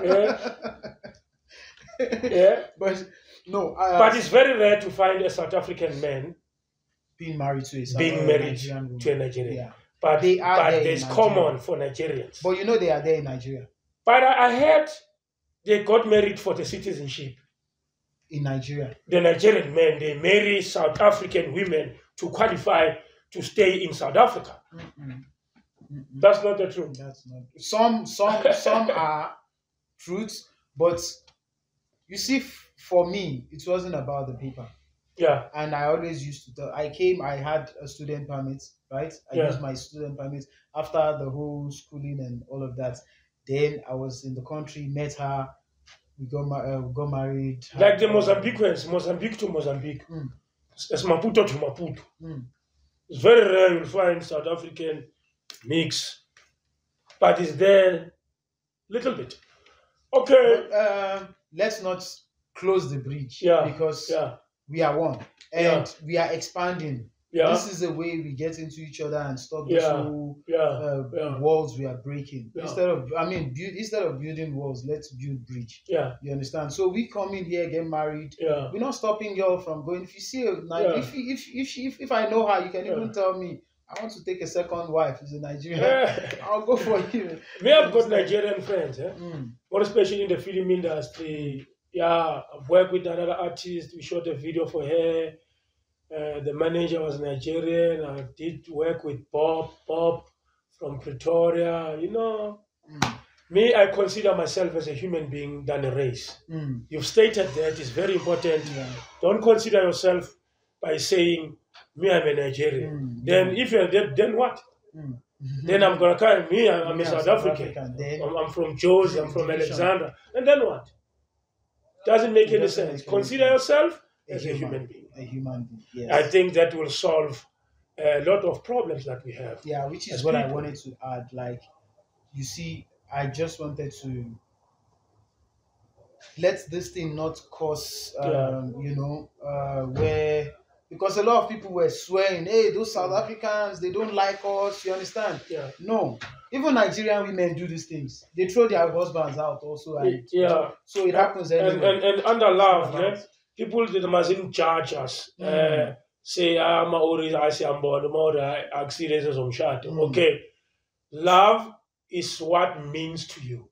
A: yeah.
B: But no.
A: But it's very rare to find a South African man
B: being married to a
A: Nigerian. Yeah. But it's common for Nigerians.
B: But you know they are there in Nigeria.
A: But I heard they got married for the citizenship.
B: In Nigeria.
A: The Nigerian men, they marry South African women to qualify to stay in South Africa. That's not the truth.
B: That's not. Some are truths, but you see, for me, it wasn't about the paper.
A: Yeah.
B: And I always used to tell. I had a student permit, right? I used my student permit after the whole schooling and all of that. Then I was in the country, met her, we got married.
A: Like the Mozambicans, Mozambique to Mozambique. It's Maputo to Maputo. It's very rare you'll find South African mix, but it's there little bit. Okay.
B: But, let's not close the bridge because we are one and we are expanding. This is the way we get into each other and stop the whole walls we are breaking. Instead of building walls, let's build bridge. You understand? So we come in here, get married. We're not stopping y'all from going. If you see if I know her, you can even tell me I want to take a second wife. She's a Nigerian. I'll go for you.
A: We have got Nigerian friends, more especially in the film industry. I've worked with another artist. We shot a video for her. The manager was Nigerian. I did work with Bob from Pretoria, you know. Me, I consider myself as a human being than a race. You've stated that it's very important.
B: Yeah.
A: Don't consider yourself by saying, me, I'm a Nigerian. Then if you're dead, then what? Then I'm going to call me, I'm a South African. I'm from Josie, I'm from Alexandra. And then what? Doesn't make any sense. Consider yourself as a human being.
B: A human being, yes.
A: I think that will solve a lot of problems that we have.
B: Yeah, which is what people. I wanted to add. Like, you see, I just wanted to let this thing not cause, where, because a lot of people were swearing, hey, those South Africans, they don't like us, you understand?
A: Yeah.
B: No, even Nigerian women do these things. They throw their husbands out also. And so it happens anyway.
A: And under love, yeah, people that mustn't judge us. Say, I say, I'm born, okay. Love is what means to you.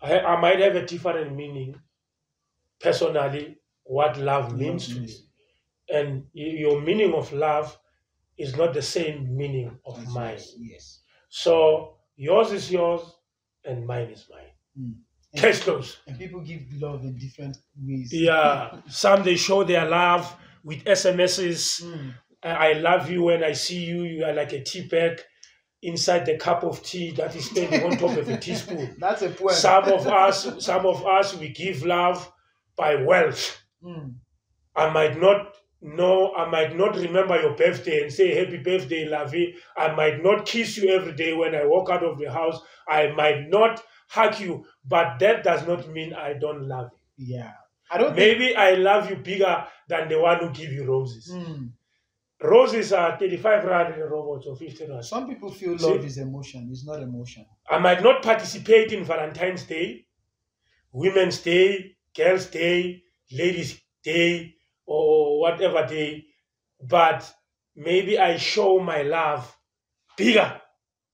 A: I might have a different meaning, personally, what love means to me. And your meaning of love is not the same meaning of mine.
B: Yes.
A: So yours is yours and mine is mine. Case closed.
B: And people give love in different ways.
A: Yeah. Some they show their love with SMSs. I love you when I see you. You are like a tea bag inside the cup of tea that is standing on top of a teaspoon.
B: That's a point.
A: Some of us, we give love by wealth. I might not remember your birthday and say happy birthday, Lavi. I might not kiss you every day when I walk out of the house. I might not hug you, but that does not mean I don't love you.
B: Yeah.
A: Maybe I love you bigger than the one who give you roses. Roses are 35 rand in a robot or 50 rand.
B: Some people feel love is emotion. It's not emotion.
A: I might not participate in Valentine's Day, Women's Day, Girls' Day, Ladies' Day, or whatever day, but maybe I show my love bigger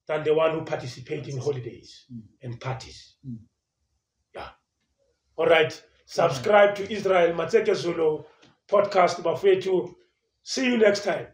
A: than the one who participates in holidays and parties. Yeah. All right. Subscribe to Israel Matseke Zulu podcast Bafetu. See you next time.